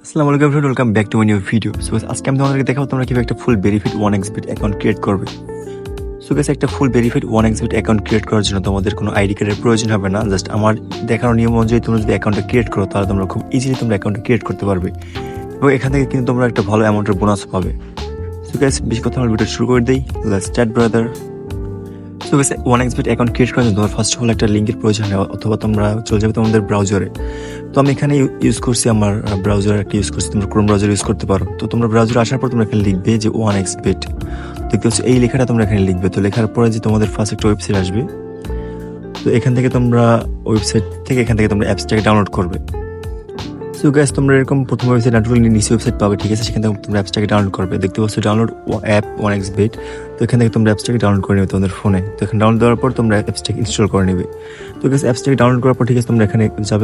আসসালামু আলাইকুম friend, welcome back to my new video. So আজকে আমি তোমাদেরকে দেখাবো তোমরা কিভাবে একটা ফুল ভেরিফাইড 1xBet অ্যাকাউন্ট ক্রিয়েট করবে। সো গাইস, একটা ফুল ভেরিফাইড 1xBet অ্যাকাউন্ট ক্রিয়েট করার জন্য তোমাদের কোনো আইডি কার্ডের প্রয়োজন হবে না। জাস্ট আমার দেখানোর নিয়ম অনুযায়ী তোমরা যদি অ্যাকাউন্টটা ক্রিয়েট করো তাহলে তোমরা খুব ইজিলি তোমরা অ্যাকাউন্টটা ক্রিয়েট করতে পারবে এবং এখান থেকে কিন্তু তোমরা একটা ভালো অ্যামাউন্টের বোনাস পাবে। সো গাইস, বেশি কথা আমার ভিডিও শুরু করে দিই। Let's start brother. So guys, 1xBet account create করার জন্য তোমার ফার্স্ট অফ অল একটা লিঙ্কের প্রয়োজন হয়, অথবা তোমরা চলে যাবে তোমাদের ব্রাউজারে। তো আমি এখানে ইউজ করছি আমার ব্রাউজার একটা ইউজ করছি, তোমরা ক্রোম ব্রাউজার ইউজ করতে পারো। তো তোমরা ব্রাউজারে আসার পর তোমরা এখানে লিখবে যে 1xBet, দেখতে হচ্ছে এই লেখাটা তোমরা এখানে লিখবে। তো লেখার পরে যে তোমাদের ফার্স্ট একটা ওয়েবসাইট আসবে, তো এখান থেকে তোমরা ওয়েবসাইট থেকে এখান থেকে তোমরা অ্যাপসটাকে ডাউনলোড করবে। সো গাইস, তোমরা এরকম প্রথম ওয়েবসাইট ডাউনলোড নিচে ওয়েবসাইট পাবে, ঠিক আছে? সেখান থেকে তোমরা অ্যাপসটাকে ডাউনলোড করবে, দেখতে পাচ্ছ ডাউনলোড অ্যাপ 1xBet। তো এখান থেকে তোমরা অ্যাপসটাকে ডাউনলোড করে নেবে তোমাদের ফোনে। তো এখানে ডাউনলোড দেওয়ার পর তোমরা অ্যাপসটাকে ইনস্টল করে নেবে। তো গাইস, অ্যাপসটাকে ডাউনলোড করার পর ঠিক আছে তোমরা এখানে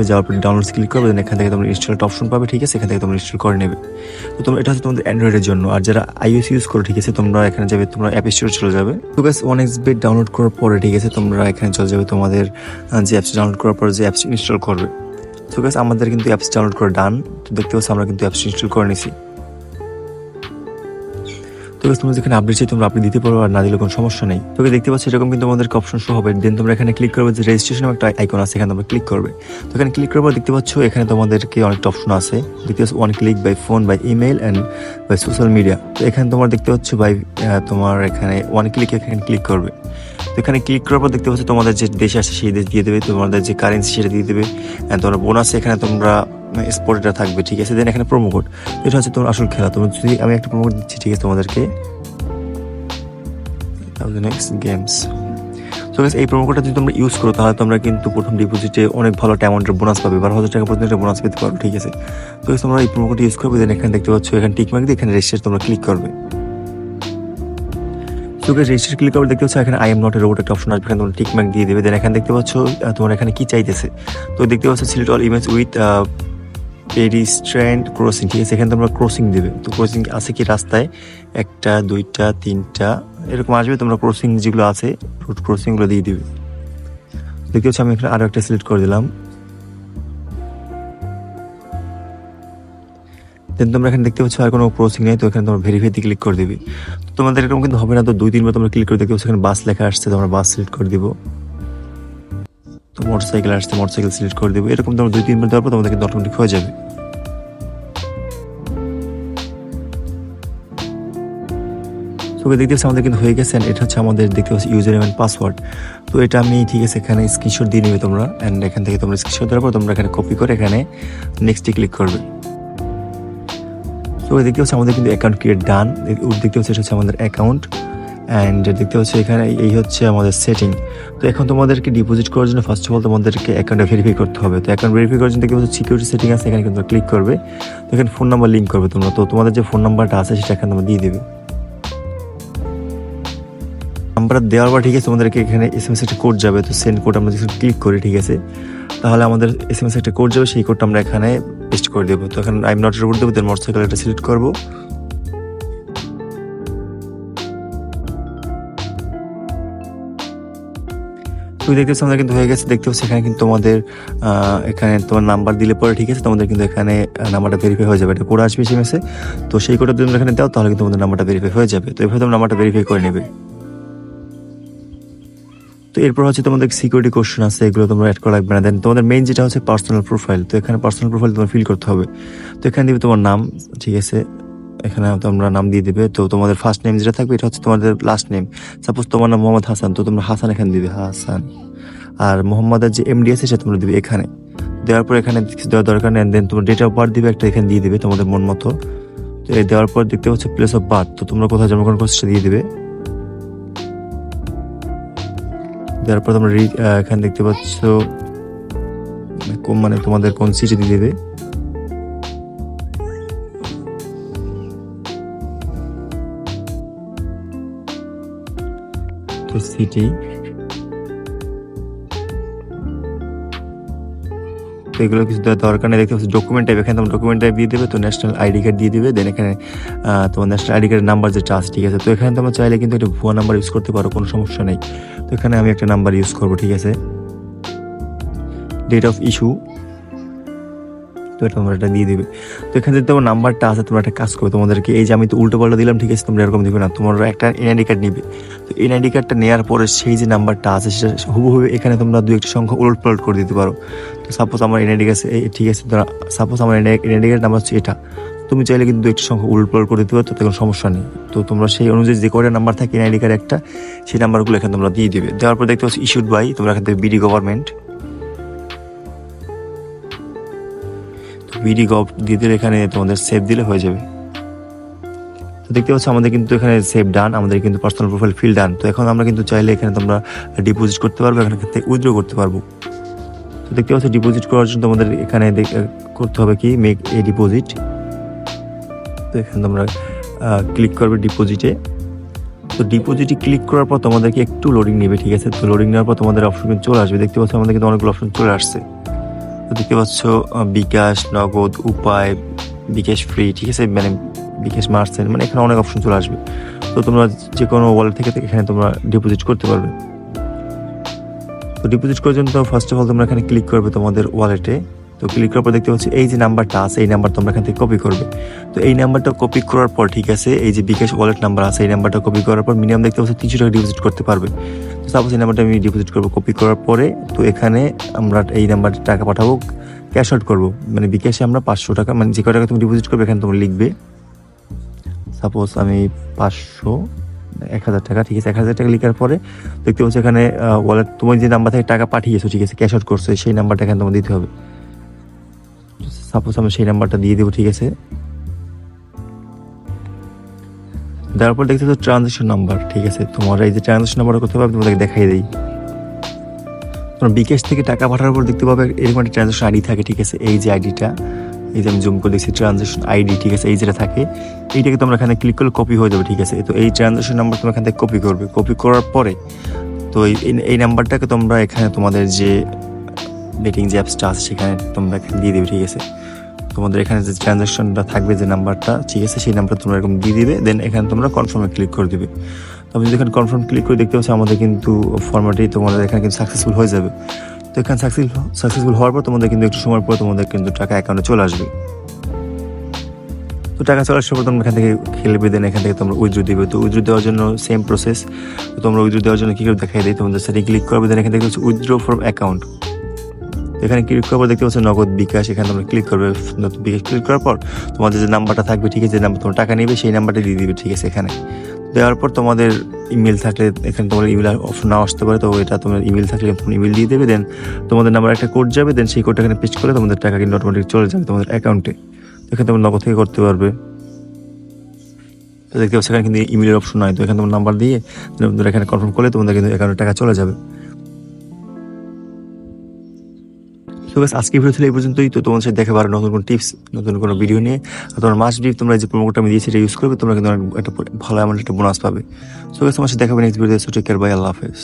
যাওয়ার পর ডাউনলোড ক্লিক করবে, দেন এখান থেকে তোমরা ইনস্টল অপশন পাবে, ঠিক আছে? এখান থেকে তোমরা ইনস্টল করে নেবে। তো তোমরা এটা হচ্ছে তোমাদের অ্যান্ড্রয়েডের জন্য, আর যারা iOS ইউজ করো, ঠিক আছে, তোমরা এখানে যাবে, তোমরা অ্যাপ স্টোরে চলে যাবে। তো গাইস, 1xBet ডাউনলোড করার পরে ঠিক আছে তোমরা এখানে চলে যাবে তোমাদের যে অ্যাপস ডাউনলোড করার পর যে অ্যাপস ইনস্টল করবে। তো গাইস, আমাদের কিন্তু অ্যাপস ডাউনলোড করে ডান। তো দেখতে পাচ্ছ আমরা কিন্তু অ্যাপস ইনস্টল করে নিছি। তো গাইস, তোমরা যেখানে আপডেট চাই তোমরা আপডেট দিতে পারো, আর না দিলে কোনো সমস্যা নেই। তো দেখতে পাচ্ছ এরকম কিন্তু আমাদেরকে অপশন শো হবে। দেন তোমরা এখানে ক্লিক করবে, যে রেজিস্ট্রেশন একটা আইকন আছে, এখানে তোমরা ক্লিক করবে। তো এখানে ক্লিক করার পর দেখতে পাচ্ছ এখানে তোমাদেরকে অনেকটা অপশন আছে, দেখতে পাচ্ছ one click by phone, by email and by social media. তো এখানে তোমার দেখতে পাচ্ছ বাই তোমার এখানে ওয়ান ক্লিক এখানে ক্লিক করবে। তো এখানে ক্লিক করার পর দেখতে পাচ্ছ তোমাদের যে দেশে আসে সেই দেশ দিয়ে দেবে, তোমাদের যে কারেন্সি সেটা দিয়ে দেবে, তোমার বোনাস এখানে তোমরা স্পটটা থাকবে, ঠিক আছে? দেন এখানে প্রোমো কোড, এটা হচ্ছে তোমার আসল খেলা। তোমরা যদি আমি একটা প্রোমো কোড দিচ্ছি, ঠিক আছে, তোমাদেরকে গেমস। তো গাইস, এই প্রোমো কোডটা যদি তোমরা ইউজ করো তাহলে তোমরা কিন্তু প্রথম ডিপোজিটে অনেক ভালো অ্যামাউন্টের বোনাস পাবে, 12,000 টাকা পর্যন্ত একটা বোনাস পেতে পারো, ঠিক আছে? তো গাইস, তোমরা এই প্রোমো কোডটা ইউজ করবে। দেন এখানে দেখতে পাচ্ছ এখানে টিক মার্ক দিয়ে এখানে রেজিস্টার তোমরা ক্লিক করবে। তো গাইস, রেজিস্টার ক্লিক করে দেখতে পাচ্ছ এখানে I am not a robot একটা অপশন আসবে, এখানে তোমরা টিক মার্ক দিয়ে দেবে। দেন এখানে দেখতে পাচ্ছ তোমার এখানে কি চাইতেছে। তো দেখতে পাচ্ছ select all image with pedestrian crossing, ঠিক আছে? এখানে তোমরা ক্রসিং দেবে। তো ক্রসিং আছে কি রাস্তায়, একটা দুইটা তিনটা এরকম আসবে, তোমরা ক্রসিং যেগুলো আছে রোড ক্রসিংগুলো দিয়ে দিবে। দেখতে পাচ্ছ আমি এখানে আরও একটা সিলেক্ট করে দিলাম। দেন তোমরা এখানে দেখতে পাচ্ছ আর কোনো ক্রসিং নেই, তো এখানে তোমরা ভেরিফাইতে ক্লিক করে দিবে। তো তোমাদের এরকম কিন্তু হবে না, তো 2-3 বার তোমরা ক্লিক করে দেখতে পাচ্ছ এখানে বাস লেখা আসছে, তোমরা বাস সিলেক্ট করে দিব। তো মোটরসাইকেল আসছে, মোটরসাইকেল সিলেক্ট করে দেবো। এরকম তোমরা 2-3 বার দেওয়ার পর তোমাদের কিন্তু অটোমেটিক হয়ে যাবে। তো দেখতে পাচ্ছি আমাদের কিন্তু হয়ে গেছে। এটা হচ্ছে আমাদের দেখতে পাচ্ছি ইউজার নেম এন্ড পাসওয়ার্ড। তো এটা আমি ঠিক আছে এখানে স্ক্রিনশট দিয়ে নেবে তোমরা, অ্যান্ড এখান থেকে তোমরা স্ক্রিনশট দেওয়ার পর তোমরা এখানে কপি করে এখানে নেক্সটে ক্লিক করবে। তো দেখতে পাচ্ছি আমাদের কিন্তু অ্যাকাউন্ট ক্রিয়েট ডান। দেখতে পাচ্ছি এটা হচ্ছে আমাদের অ্যাকাউন্ট, অ্যান্ড দেখতে পাচ্ছি এখানে এই হচ্ছে আমাদের সেটিং। তো এখন তোমাদেরকে ডিপোজিট করার জন্য ফার্স্ট অফ অল তোমাদেরকে অ্যাকাউন্টটা ভেরিফাই করতে হবে। তো অ্যাকাউন্ট ভেরিফাই করার জন্য দেখতে পাচ্ছি সিকিউরিটি সেটিং আছে, এখানে কিন্তু ক্লিক করবে। তো এখানে ফোন নাম্বার লিঙ্ক করবে তোমরা। তো তোমাদের যে ফোন নাম্বারটা আছে সেটা এখানে তোমরা দিয়ে দেবে। নাম্বার দেওয়ার পর ঠিক আছে তোমাদেরকে এখানে SMS একটা কোড যাবে। তো সেন্ড কোড আমরা যদি ক্লিক করি, ঠিক আছে, তাহলে আমাদের SMS একটা কোড যাবে, সেই কোডটা আমরা এখানে পেস্ট করে দেবো। তো এখানে I am not a robot দেবো, দেন মোটরসাইকেল এটা সিলেক্ট করবো। তুমি দেখতে পাচ্ছ আমাদের কিন্তু হয়ে গেছে। দেখতে পাচ্ছি এখানে কিন্তু তোমাদের এখানে তোমার নাম্বার দিলে পরে, ঠিক আছে, তোমাদের কিন্তু এখানে নাম্বারটা ভেরিফাই হয়ে যাবে। এটা কোড আসবে SMS-এ, তো সেই কোডটা যদি তোমরা এখানে দাও তাহলে কিন্তু তোমাদের নাম্বারটা ভেরিফাই হয়ে যাবে। তো এভাবে তোমরা নাম্বারটা ভেরিফাই করে নেবে। তো এরপর হচ্ছে তোমাদের সিকিউরিটি কোশ্চেন আছে, এগুলো তোমরা অ্যাড করা লাগবে না। দেন তোমাদের মেইন যেটা হচ্ছে পার্সোনাল প্রোফাইল। তো এখানে পার্সোনাল প্রোফাইল তোমার ফিল করতে হবে। তো এখানে দিবে তোমার নাম, ঠিক আছে, এখানে তোমরা নাম দিয়ে দিবে। তো তোমাদের ফার্স্ট নেম যেটা থাকবে এটা হচ্ছে তোমাদের লাস্ট নেম। সাপোজ তোমার নাম মোহাম্মদ হাসান, তো তোমরা হাসান এখানে দিবে, হাসান। আর মোহাম্মদের যে MD আছে সেটা তোমরা দিবে এখানে। দেওয়ার পর এখানে কিছু দেওয়ার দরকার নেই। দেন তোমার ডেট অফ বার্থ দিবে একটা, এখানে দিয়ে দিবে তোমাদের মন মতো। তো এই দেওয়ার পর দেখতে পাচ্ছ প্লেস অফ বার্থ, তো তোমরা কোথায় জন্মগ্রহণ করছো সেটা দিয়ে দিবে। দেওয়ার পর তোমরা এখানে দেখতে পাচ্ছ মানে তোমাদের কোন সিটি দিয়ে দেবে। তো সিটি, তো এগুলো কিছু দরকার নেই। দেখতে পাচ্ছি ডকুমেন্ট টাইপ, এখানে তোমার ডকুমেন্ট টাইপ দিয়ে দেবে। তো ন্যাশনাল ID কার্ড দিয়ে দিবে। দেন এখানে তোমার ন্যাশনাল ID কার্ডের নাম্বার যেটা আছে, ঠিক আছে। তো এখানে তোমরা চাইলে কিন্তু একটা ভুয়া নাম্বার ইউজ করতে পারো, কোনো সমস্যা নেই। তো এখানে আমি একটা নাম্বার ইউজ করবো, ঠিক আছে। ডেট অফ ইস্যু, তো এটা তোমরা এটা দিয়ে দিবে। তো এখানে যদি তোমার নাম্বারটা আছে তোমরা একটা কাজ করবে, তোমাদেরকে এই যে আমি তো উল্টো পাল্টা দিলাম, ঠিক আছে, তোমরা এরকম দিবে না, তোমরা একটা এনআইডি কার্ড নিবে। তো এনআইডি কার্ডটা নেওয়ার পরে সেই যে নাম্বারটা আছে সেটা হুবহু এখানে তোমরা দু একটা সংখ্যা উলট পালট করে দিতে পারো। তো সাপোজ আমার এনআইডি কার্ড, ঠিক আছে, সাপোজ আমার এনআইডি কার্ড নাম্বার হচ্ছে এটা, তুমি চাইলে কিন্তু দু একটা সংখ্যা উলট পালট করে দিতে পারো, তাতে কোনো সমস্যা নেই। তো তোমরা সেই অনুযায়ী যে কয়টা নাম্বার থাকে এনআইডি কার্ড একটা, সেই নাম্বারগুলো এখানে তোমরা দিয়ে দিবে। দেওয়ার পর দেখতে পাচ্ছি ইস্যুড বাই, তোমরা এখান থেকে বিডি গভর্নমেন্ট, বিডি গভ দিয়ে দিলে এখানে তোমাদের সেভ দিলে হয়ে যাবে। তো দেখতে পাচ্ছ আমাদের কিন্তু এখানে সেভ ডান, আমাদের কিন্তু পার্সোনাল প্রোফাইল ফিল ডান। তো এখন আমরা কিন্তু চাইলে এখানে তোমরা ডিপোজিট করতে পারবো, এখানে থেকে উইথড্র করতে পারবো। তো দেখতে পাচ্ছ ডিপোজিট করার জন্য তোমাদের এখানে করতে হবে কি মেক এ ডিপোজিট। তো এখানে তোমরা ক্লিক করবে ডিপোজিটে। তো ডিপোজিটে ক্লিক করার পর তোমাদেরকে একটু লোডিং নেবে, ঠিক আছে। তো লোডিং নেওয়ার পর তোমাদের অপশন কিন্তু চলে আসবে। দেখতে পাচ্ছ আমাদের কিন্তু অনেকগুলো অপশন চলে আসছে। তো দেখতে পাচ্ছ বিকাশ, নগদ, উপায়, বিকাশ ফ্রি, ঠিক আছে, মানে বিকাশ মার্চেন্ট, মানে এখানে অনেক অপশন চলে আসবে। তো তোমরা যে কোনো ওয়ালেট থেকে এখানে তোমরা ডিপোজিট করতে পারবে। তো ডিপোজিট করার জন্য ফার্স্ট অফ অল তোমরা এখানে ক্লিক করবে তোমাদের ওয়ালেটে। তো ক্লিক করার পর দেখতে পাচ্ছি এই যে নাম্বারটা আছে, এই নাম্বার তোমরা এখান থেকে কপি করবে। তো এই নাম্বারটা কপি করার পর, ঠিক আছে, এই যে বিকাশ ওয়ালেট নাম্বার আছে, এই নাম্বারটা কপি করার পর মিনিমাম দেখতে পাচ্ছি 300 টাকা ডিপোজিট করতে পারবে। তো সাপোজ এই নাম্বারটা আমি ডিপোজিট করবো, কপি করার পরে তো এখানে আমরা এই নাম্বারটা টাকা পাঠাবো, ক্যাশ আউট করবো, মানে বিকাশে আমরা 500 টাকা, মানে যে কয় টাকা তুমি ডিপোজিট করবে এখানে তোমরা লিখবে। সাপোজ আমি 500, 1000 টাকা, ঠিক আছে, 1000 টাকা লিখার পরে দেখতে পাচ্ছি এখানে ওয়ালেট তুমি যে নাম্বার থেকে টাকা পাঠিয়েছো, ঠিক আছে, ক্যাশ আউট করছো, সেই নাম্বারটা এখানে তোমার দিতে হবে। সাপোজ আমি সেই নাম্বারটা দিয়ে দেবো, ঠিক আছে। দেওয়ার পর দেখতে পাচ্ছ ট্রানজাকশন নাম্বার, ঠিক আছে, তোমার এই যে ট্রানজাকশন নাম্বার করতে পারবে, তোমাদেরকে দেখাই দিই। তোমার বিকাশ থেকে টাকা পাঠানোর পর দেখতে পাবে এরকম একটা ট্রানজাকশন আইডি থাকে, ঠিক আছে, এই যে আইডিটা, এই যে আমি জুম করে দেখছি ট্রানজাকশন আইডি, ঠিক আছে, এই যেটা থাকে এইটাকে তোমরা এখানে ক্লিক করলে কপি হয়ে যাবে, ঠিক আছে। তো এই ট্রানজাকশন নাম্বার তোমরা এখান থেকে কপি করবে। কপি করার পরে তো এই নাম্বারটাকে তোমরা এখানে তোমাদের যে বেটিং যে অ্যাপসটা আছে সেখানে তোমরা এখানে দিয়ে দেবে, ঠিক আছে। তোমাদের এখানে যে ট্রানজাকশনটা থাকবে যে নাম্বারটা, ঠিক আছে, সেই নাম্বারটা তোমরা এরকম দিয়ে দিবে। দেন এখানে তোমরা কনফার্মে ক্লিক করে দিবে। তবে যদি এখানে কনফার্ম ক্লিক করে দেখতে পাচ্ছ আমাদের কিন্তু ফর্মেটেই তোমাদের এখানে কিন্তু সাকসেসফুল হয়ে যাবে। তো এখানে সাকসেসফুল হওয়ার পর তোমাদের কিন্তু একটু সময় পর তোমাদের কিন্তু টাকা অ্যাকাউন্টে চলে আসবে। তো টাকা চলে আসার পর তোমরা এখান থেকে খেলবে, দেন এখান থেকে তোমরা উইথড্র দিবে। তো উইথড্র দেওয়ার জন্য সেম প্রসেস। তো তোমরা উইথড্র দেওয়ার জন্য কী করে দেখাই দেয়, তোমাদের সাথে ক্লিক করবে, দেন এখান থেকে হচ্ছে উইথড্র ফ্রম অ্যাকাউন্ট। এখানে ক্লিক করার পর দেখতে পাচ্ছ নগদ, বিকাশ, এখানে তোমরা ক্লিক করবে। বিকাশ ক্লিক করার পর তোমাদের যে নাম্বারটা থাকবে, ঠিক আছে, যে নাম্বার তোমরা টাকা নেবে সেই নাম্বারটা দিয়ে দিবে, ঠিক আছে। এখানে দেওয়ার পর তোমাদের ইমেল থাকলে এখানে তোমার ইমেল অপশন নাও আসতে পারে, তো এটা তোমার ইমেল থাকলে ইমেল দিয়ে দেবে। দেন তোমাদের নাম্বার একটা কোড যাবে, দেন সেই কোডটা এখানে পেস্ট করে তোমাদের টাকা কিন্তু অটোমেটিক চলে যাবে তোমাদের অ্যাকাউন্টে। এখানে তোমরা নগদ থেকে করতে পারবে। তো দেখতে পাচ্ছ এখানে কিন্তু ইমেলের অপশন নয়, তো এখানে তোমার নাম্বার দিয়ে তোমরা এখানে কনফার্ম করলে তোমাদের কিন্তু অ্যাকাউন্টে টাকা চলে যাবে। তো গাইস আজকে ভিডিও ছিল এই পর্যন্তই। তো তোমাদের সাথে দেখা পারো নতুন কোনো টিপস, নতুন কোনো ভিডিও নিয়ে। তোমার মাস্ট বি তোমরা যে প্রোমো কোডটা আমি দিয়েছি এটা ইউজ করবে, তোমরা কিন্তু একটা ভালো অ্যামাউন্ট একটা বোনাস পাবে। সো গাইস তোমার সাথে দেখা হবে নেক্সট ভিডিওতে। সো টেক কেয়ার, বাই, আল্লাহ হাফেজ।